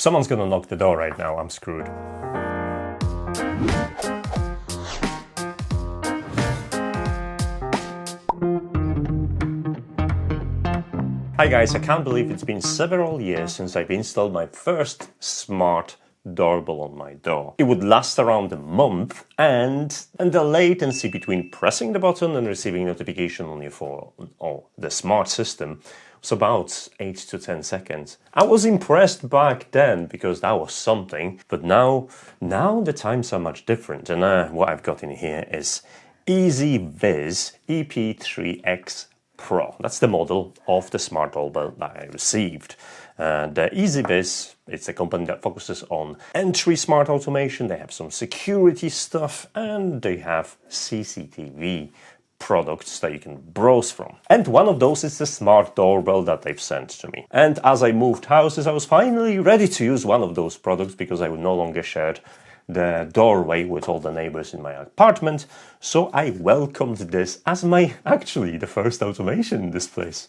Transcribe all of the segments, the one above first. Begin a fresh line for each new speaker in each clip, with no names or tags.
Someone's gonna knock the door right now, I'm screwed. Hi guys, I can't believe it's been several years since I've installed my first smart doorbell on my door. It would last around a month, and the latency between pressing the button and receiving notification on your phone or the smart system was about 8 to 10 seconds. I was impressed back then because that was something, but now the times are much different, and what I've got in here is EZVIZ EP3x Pro. That's the model of the smart doorbell that I received. The EZVIZ, it's a company that focuses on entry smart automation. They have some security stuff, and they have CCTV products that you can browse from. And one of those is the smart doorbell that they've sent to me. And as I moved houses, I was finally ready to use one of those products because I would no longer share the doorway with all the neighbors in my apartment, so I welcomed this as actually the first automation in this place.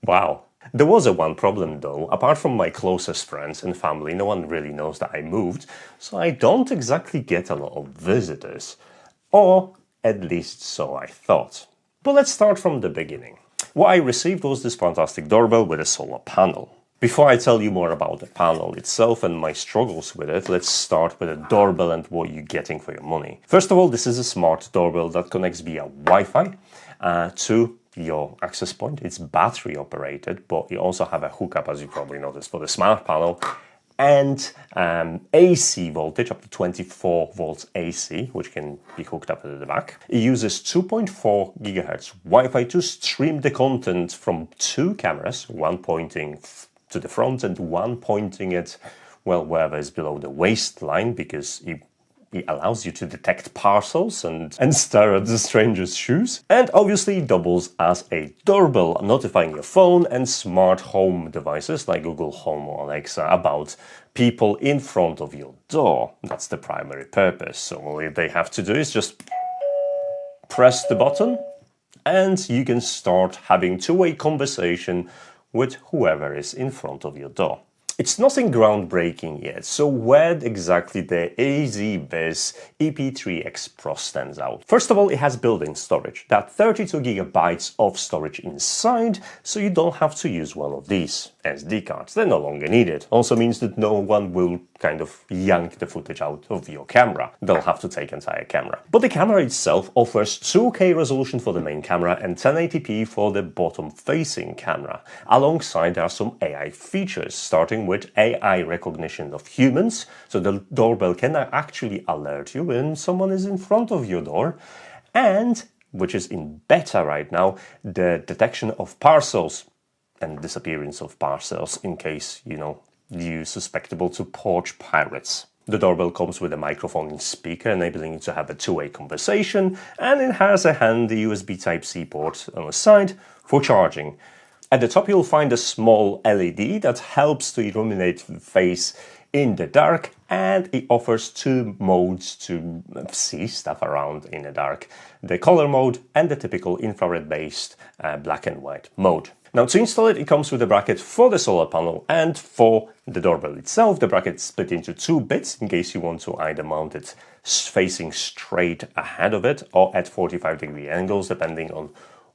Wow. There was one problem though. Apart from my closest friends and family, no one really knows that I moved, so I don't exactly get a lot of visitors. Or at least so I thought. But let's start from the beginning. What I received was this fantastic doorbell with a solar panel. Before I tell you more about the panel itself and my struggles with it, let's start with the doorbell and what you're getting for your money. First of all, this is a smart doorbell that connects via Wi-Fi to your access point. It's battery operated, but you also have a hookup, as you probably noticed, for the smart panel, and AC voltage up to 24 volts AC, which can be hooked up at the back. It uses 2.4 gigahertz Wi-Fi to stream the content from two cameras, one pointing to the front and one pointing at, well, wherever is below the waistline, because it allows you to detect parcels and stare at the stranger's shoes. And obviously it doubles as a doorbell, notifying your phone and smart home devices like Google Home or Alexa about people in front of your door. That's the primary purpose. So all they have to do is just press the button and you can start having two-way conversation with whoever is in front of your door. It's nothing groundbreaking yet, so where exactly the EZVIZ EP3x Pro stands out? First of all, it has built-in storage. That 32 gigabytes of storage inside, so you don't have to use one of these SD cards. They're no longer needed. Also means that no one will kind of yank the footage out of your camera. They'll have to take entire camera. But the camera itself offers 2K resolution for the main camera and 1080p for the bottom-facing camera. Alongside, there are some AI features, starting with AI recognition of humans, so the doorbell can actually alert you when someone is in front of your door, and, which is in beta right now, the detection of parcels and disappearance of parcels in case, you're susceptible to porch pirates. The doorbell comes with a microphone and speaker, enabling you to have a two-way conversation, and it has a handy USB Type-C port on the side for charging. At the top you'll find a small LED that helps to illuminate the face in the dark, and it offers two modes to see stuff around in the dark. The color mode and the typical infrared-based black and white mode. Now to install it, it comes with a bracket for the solar panel and for the doorbell itself. The bracket is split into two bits in case you want to either mount it facing straight ahead of it or at 45-degree angles, depending on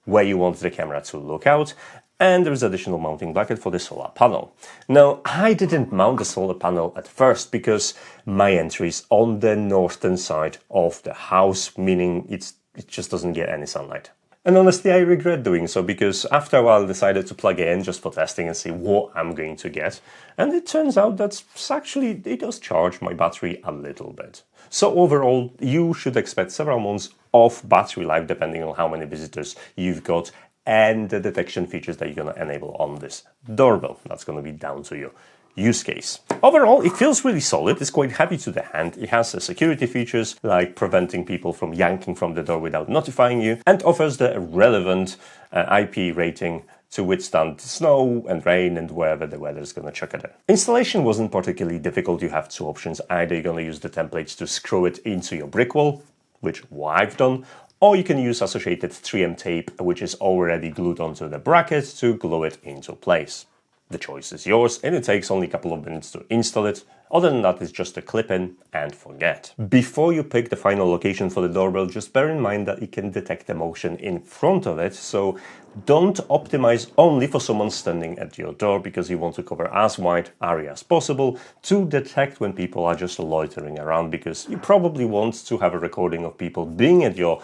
where you want the camera to look out. And there is additional mounting bracket for the solar panel. Now, I didn't mount the solar panel at first because my entry is on the northern side of the house, meaning it just doesn't get any sunlight. And honestly, I regret doing so because after a while I decided to plug it in just for testing and see what I'm going to get. And it turns out that actually it does charge my battery a little bit. So overall, you should expect several months of battery life depending on how many visitors you've got and the detection features that you're going to enable on this doorbell. That's going to be down to your use case. Overall, it feels really solid. It's quite heavy to the hand. It has security features like preventing people from yanking from the door without notifying you, and offers the relevant IP rating to withstand snow and rain and wherever the weather is going to chuck at it. Installation wasn't particularly difficult. You have two options. Either you're going to use the templates to screw it into your brick wall, which I've done, or you can use associated 3M tape, which is already glued onto the bracket, to glue it into place. the choice is yours, and it takes only a couple of minutes to install it. Other than that, it's just a clip in and forget. Before you pick the final location for the doorbell, just bear in mind that it can detect the motion in front of it, so don't optimize only for someone standing at your door, because you want to cover as wide area as possible to detect when people are just loitering around, because you probably want to have a recording of people being at your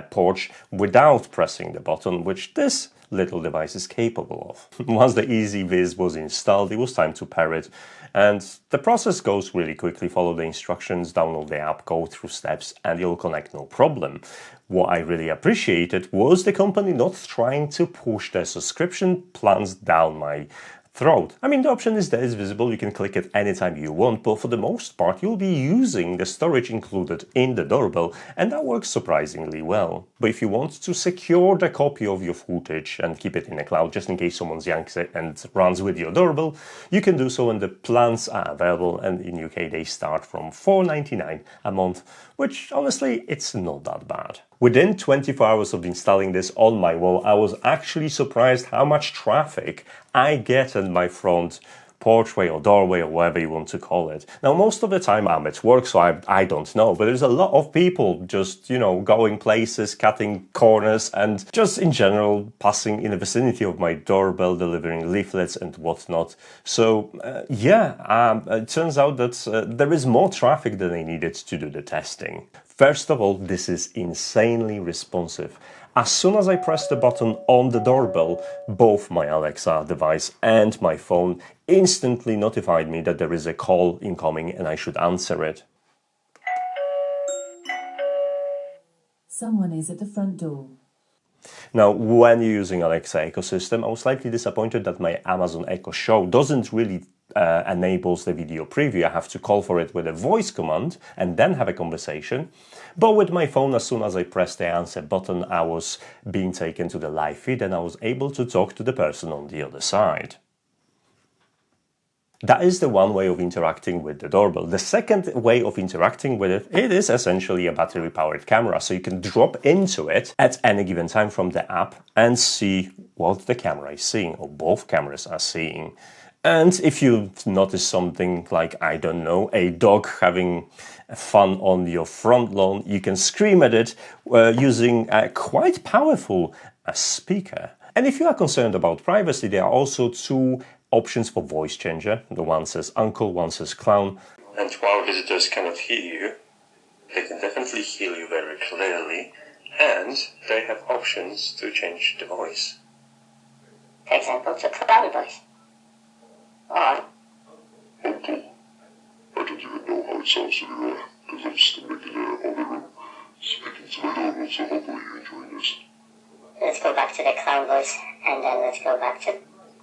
porch without pressing the button, which this little device is capable of. Once the EZVIZ was installed, it was time to pair it, and the process goes really quickly. Follow the instructions, download the app, go through steps, and you'll connect no problem. What I really appreciated was the company not trying to push their subscription plans down my throat. I mean, the option is there, is visible, you can click it anytime you want, but for the most part you'll be using the storage included in the doorbell, and that works surprisingly well. But if you want to secure the copy of your footage and keep it in the cloud, just in case someone yanks it and runs with your doorbell, you can do so, and the plans are available, and in UK they start from $4.99 a month, which honestly, it's not that bad. Within 24 hours of installing this on my wall, I was actually surprised how much traffic I get in my front porchway or doorway or whatever you want to call it. Now, most of the time I'm at work, so I don't know, but there's a lot of people just, you know, going places, cutting corners, and just in general passing in the vicinity of my doorbell, delivering leaflets and whatnot. So it turns out that there is more traffic than I needed to do the testing. First of all, this is insanely responsive. As soon as I pressed the button on the doorbell, both my Alexa device and my phone instantly notified me that there is a call incoming and I should answer it.
Someone is at the front door.
Now, when you're using Alexa ecosystem, I was slightly disappointed that my Amazon Echo Show doesn't really enables the video preview. I have to call for it with a voice command and then have a conversation. But with my phone, as soon as I pressed the answer button, I was being taken to the live feed and I was able to talk to the person on the other side. That is the one way of interacting with the doorbell. The second way of interacting with it, it is essentially a battery-powered camera. So you can drop into it at any given time from the app and see what the camera is seeing, or both cameras are seeing. And if you notice something like, I don't know, a dog having fun on your front lawn, you can scream at it using a quite powerful speaker. And if you are concerned about privacy, there are also two options for voice changer. The one says uncle, one says clown. And while visitors cannot hear you, they can definitely hear you very clearly, and they have options to change the voice.
For example, to clown voice. Or
Uncle, I don't even know how it sounds anymore, because I'm just in the other room speaking to my doorbell, so hopefully you're enjoying this.
let's go back to the clown voice, and then let's go back to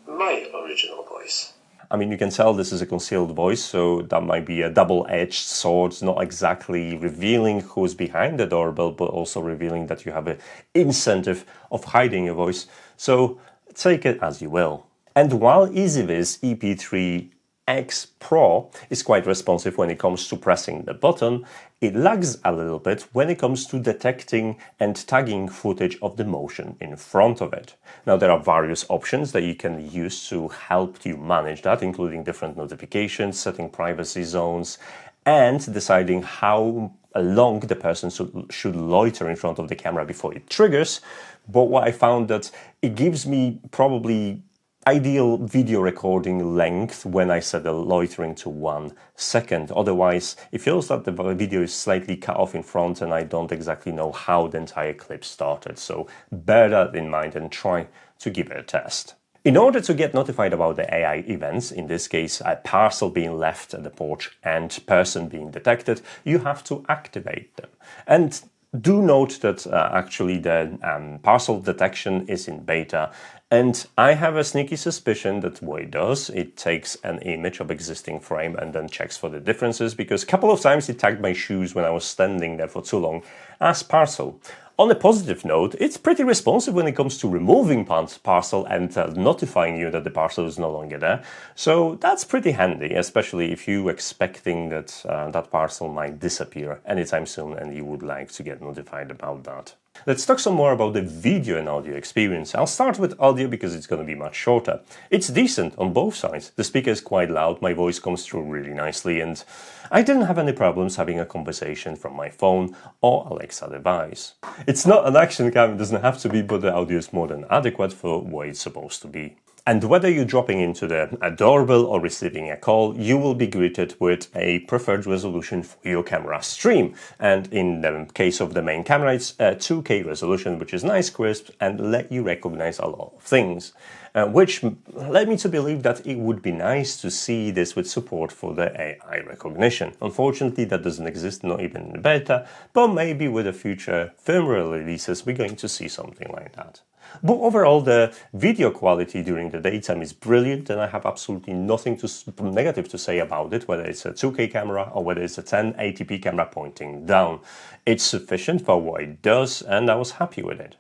my original voice. I mean, you can tell this is a concealed voice, so that might be a double-edged sword, not exactly revealing who's behind the doorbell, but also revealing that you have an incentive of hiding your voice. So take it as you will. And while EZVIZ EP3x Pro is quite responsive when it comes to pressing the button, it lags a little bit when it comes to detecting and tagging footage of the motion in front of it. Now, there are various options that you can use to help you manage that, including different notifications, setting privacy zones, and deciding how long the person should loiter in front of the camera before it triggers. But what I found that it gives me probably ideal video recording length when I set the loitering to 1 second. Otherwise, it feels that the video is slightly cut off in front and I don't exactly know how the entire clip started. So bear that in mind and try to give it a test. In order to get notified about the AI events, in this case a parcel being left at the porch and person being detected, you have to activate them. And do note that actually the parcel detection is in beta, and I have a sneaky suspicion that what it does, it takes an image of existing frame and then checks for the differences, because a couple of times it tagged my shoes when I was standing there for too long as parcel. On a positive note, it's pretty responsive when it comes to removing parcel and notifying you that the parcel is no longer there. So that's pretty handy, especially if you're expecting that that parcel might disappear anytime soon and you would like to get notified about that. Let's talk some more about the video and audio experience. I'll start with audio because it's going to be much shorter. It's decent on both sides. The speaker is quite loud, my voice comes through really nicely, and I didn't have any problems having a conversation from my phone or Alexa device. It's not an action cam, it doesn't have to be, but the audio is more than adequate for what it's supposed to be. And whether you're dropping into a doorbell or receiving a call, you will be greeted with a preferred resolution for your camera stream. And in the case of the main camera, it's a 2K resolution, which is nice, crisp, and let you recognize a lot of things. Which led me to believe that it would be nice to see this with support for the AI recognition. Unfortunately, that doesn't exist, not even in the beta, but maybe with the future firmware releases, we're going to see something like that. But overall, the video quality during the daytime is brilliant, and I have absolutely nothing negative to say about it, whether it's a 2K camera or whether it's a 1080p camera pointing down. It's sufficient for what it does, and I was happy with it.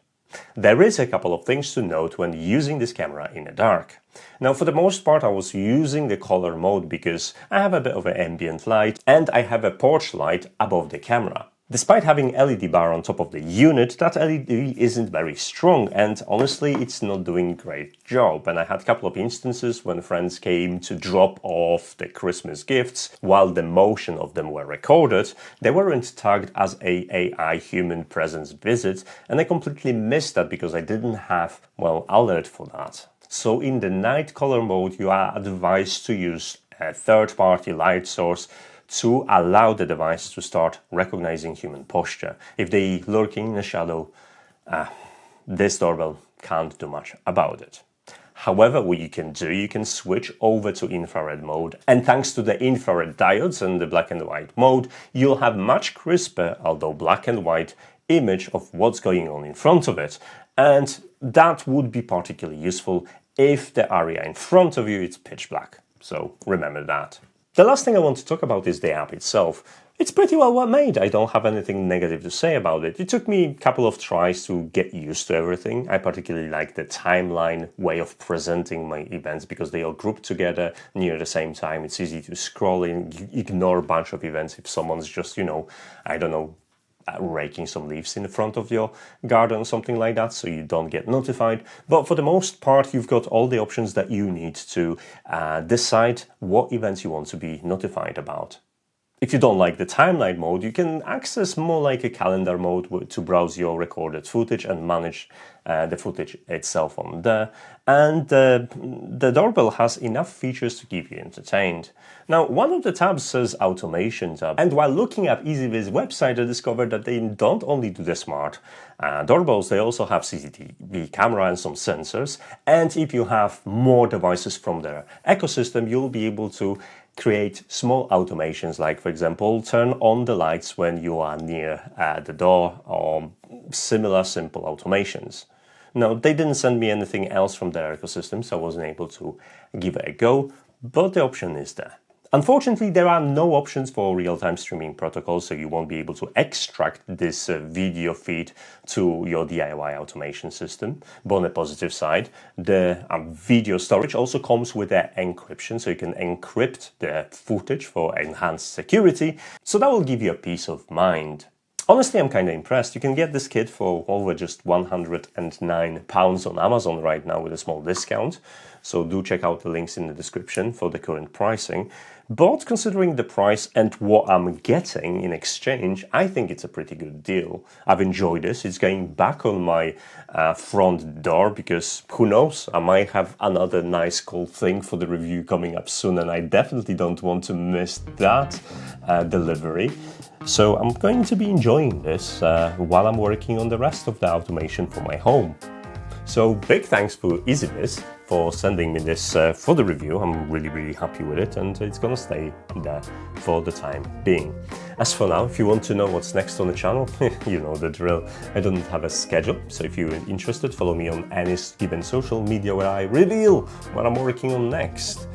There is a couple of things to note when using this camera in the dark. Now, for the most part, I was using the color mode because I have a bit of an ambient light and I have a porch light above the camera. Despite having LED bar on top of the unit, that LED isn't very strong, and honestly it's not doing a great job. And I had a couple of instances when friends came to drop off the Christmas gifts. While the motion of them were recorded, they weren't tagged as a AI human presence visit, and I completely missed that because I didn't have, well, alert for that. So in the night color mode, you are advised to use a third-party light source to allow the device to start recognizing human posture. If they lurking in the shadow, this doorbell can't do much about it. However, what you can do, you can switch over to infrared mode, and thanks to the infrared diodes and the black and white mode, you'll have much crisper, although black and white, image of what's going on in front of it. And that would be particularly useful if the area in front of you is pitch black. So remember that. The last thing I want to talk about is the app itself. It's pretty well made. I don't have anything negative to say about it. It took me a couple of tries to get used to everything. I particularly like the timeline way of presenting my events because they all group together near the same time. It's easy to scroll in, ignore a bunch of events if someone's just, I don't know, raking some leaves in the front of your garden or something like that, so you don't get notified. But for the most part, you've got all the options that you need to decide what events you want to be notified about. If you don't like the timeline mode, you can access more like a calendar mode to browse your recorded footage and manage the footage itself on there. And the doorbell has enough features to keep you entertained. Now, one of the tabs says Automation tab, and while looking at EZVIZ website, I discovered that they don't only do the smart doorbells, they also have CCTV camera and some sensors. And if you have more devices from their ecosystem, you'll be able to create small automations, like, for example, turn on the lights when you are near the door, or similar simple automations. Now, they didn't send me anything else from their ecosystem, so I wasn't able to give it a go, but the option is there. Unfortunately, there are no options for real-time streaming protocols, so you won't be able to extract this video feed to your DIY automation system. But on the positive side, the video storage also comes with an encryption, so you can encrypt the footage for enhanced security. So that will give you a peace of mind. Honestly, I'm kind of impressed. You can get this kit for over just £109 on Amazon right now with a small discount. So do check out the links in the description for the current pricing. But considering the price and what I'm getting in exchange, I think it's a pretty good deal. I've enjoyed this. It's going back on my front door because who knows, I might have another nice cool thing for the review coming up soon, and I definitely don't want to miss that delivery. So I'm going to be enjoying this while I'm working on the rest of the automation for my home. So big thanks for EZVIZ for sending me this for the review. I'm really happy with it, and it's gonna stay there for the time being. As for now, if you want to know what's next on the channel, you know the drill. I don't have a schedule, so if you're interested, follow me on any given social media where I reveal what I'm working on next.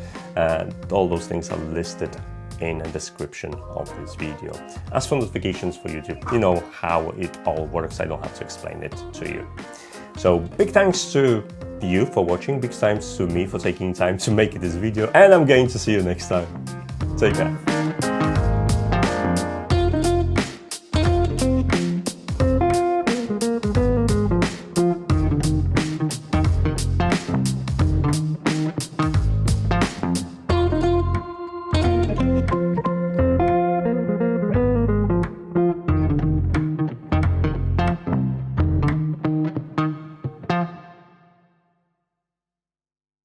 All those things are listed in the description of this video. As for notifications for YouTube, you know how it all works. I don't have to explain it to you. So big thanks to you for watching, big thanks to me for taking time to make this video, and I'm going to see you next time. Take care. you.